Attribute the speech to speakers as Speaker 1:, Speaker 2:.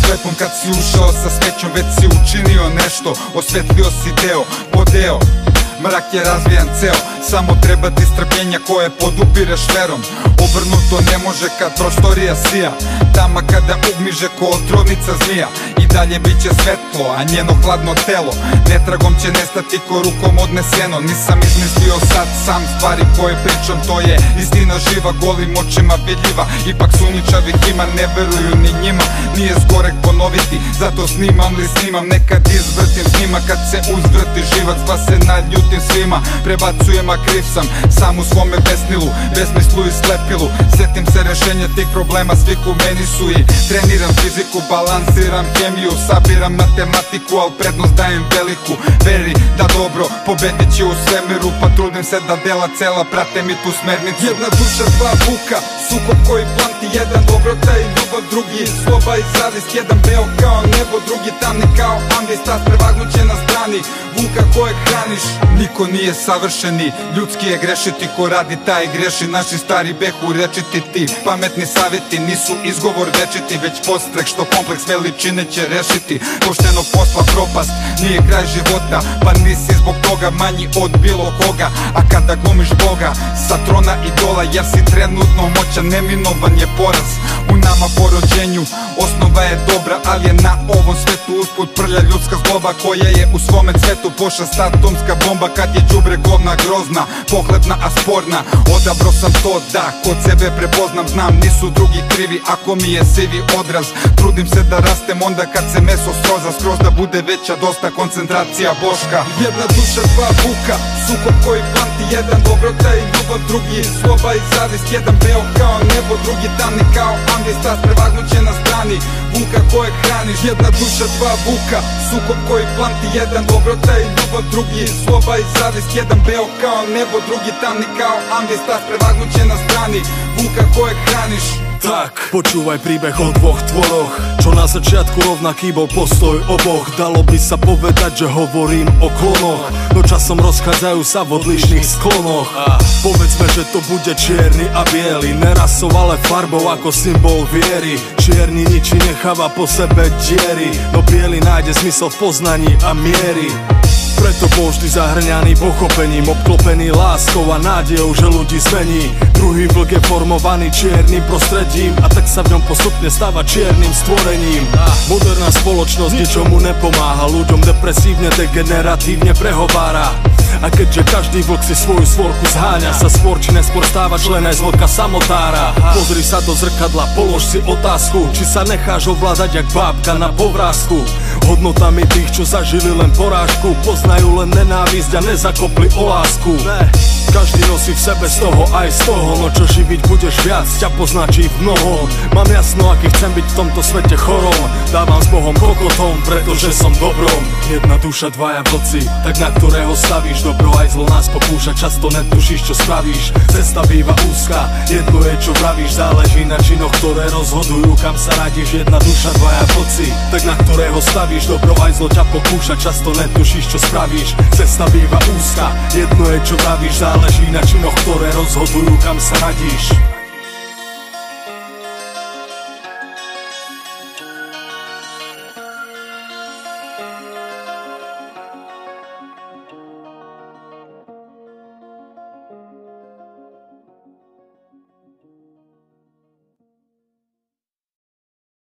Speaker 1: svetlom kad si ušao sa svećom, već si učinio nešto, osvetlio si deo po deo. Mrak je razvijan ceo, samo treba ti strpljenja koje podupireš verom. Obrnuto ne može kad prostorija sija, tama kada ugmiže ko otrovnica zmija. I dalje bit će svetlo, a njeno hladno telo netragom će nestati ko rukom odneseno. Nisam izmislio sad sam stvari koje pričam, to je istina živa, golim očima vidljiva. Ipak sumnjičavih ima, ne veruju ni njima. Nije zgorek ponoviti, zato snimam li snimam. Nekad izvrtim s njima kad se uzvrti živac, pa se naljutim svima. Prebacujem, a kriv sam sam u svome besnilu, besmislu i slepilu. Sjetim se rešenja tih problema, svih u meni su i treniram fiziku, balansiram hemiju, sabiram matematiku, al prednost dajem veliku veri da dobro pobedit će u svemiru. Pa trudim se da dela cela prate mi tu smernicu. Jedna duša, dva vuka, sukob koji plamti, jedan dobrota i ljubav, drugi sloba i zavist. Jedan beo kao nebo, drugi tamni kao ambis. Ta prevagnuće na strani vuka kojeg hraniš. Niko nije savršeni, ljudski je grešiti, ko radi taj greši. Naši stari behu rečiti, ti pametni savjeti nisu izgovor večiti, već podstrek što kompleks veličine će rešiti. Poštenog posla propast nije kraj života, pa nisi zbog toga manji od bilo koga. A kada glumiš Boga sa trona idola, jer si trenutno moćan, neminovan je poraz. U nama po rođenju osnova je dobra, ali je na ovom svetu usput prlja ljudska zloba koja je u svome cvetu pošast, atomska bomba. Kad je đubre govna grozna, pohlepna a sporna, odabro sam to da kod sebe prepoznam. Znam nisu drugi krivi ako mi je sivi odraz. Trudim se da rastem onda kad se meso sroza, skroz da bude veća dosta koncentracija boška. Jedna duša, dva vuka, sukob koji plamti, jedan dobrota i ljubav, drugi sloba i zavist. Jedan beo kao nebo, drugi tamni kao ambis. Ta prevagnuće na strani vuka kojeg hraniš. Jedna duša, dva vuka, sukob koji plamti, jedan dobrota i ljubav, drugi sloba i zavist. Jedan beo kao nebo, drugi tamni kao ambis. Ta prevagnuće na strani vuka kojeg hraniš.
Speaker 2: Tak, počúvaj príbeh o dvoch tvoroch, čo na začiatku rovnaký bol postoj oboch. Dalo by sa povedať, že hovorím o klonoch, no časom rozchádzajú sa v odlišných sklonoch. Povedzme, že to bude čierny a biely, nerasou, ale farbou ako symbol viery. Čierny ničí, necháva po sebe diery, no biely nájde zmysel v poznaní a miery. Preto bol vždy zahrňaný pochopením, obklopený láskou a nádejou, že ľudí zmení. Druhý vlk je formovaný čiernym prostredím, a tak sa v ňom postupne stáva čiernym stvorením. Moderná spoločnosť ničomu nepomáha, ľuďom depresívne, degeneratívne prehovára. A keďže každý vlk si svoju svorku zháňa, sa skôr či neskôr stáva člen aj z vlka samotára. Pozri sa do zrkadla, polož si otázku, či sa necháš ovládať jak bábka na povrázku. Hodnotami tých, čo zažili len porážku, poznajú len nenávisť a nezakopli o lásku. Každý nosí v sebe z toho aj z toho, no čo živiť budeš viac, ťa poznačí v mnohom. Mám jasno, aký chcem byť v tomto svete chorom, dávam s Bohom kokotom, pretože som dobrom. Jedna duša, dvaja vlci, tak na ktorého stavíš, dobro aj zlo nás pokúša, často netušíš, čo spravíš. Cesta býva úzka, jedno je, čo vravíš, záleží na činoch, ktoré rozhodujú, kam sa radíš. Jedna duša, dvaja vlci, tak na ktorého stavíš, dobro aj zlo ťa pokúša, často netušíš, čo spravíš. Cesta býva úzka, jedno je, čo vravíš, záleží na činoch, ktoré rozhodujú, kam sa radíš.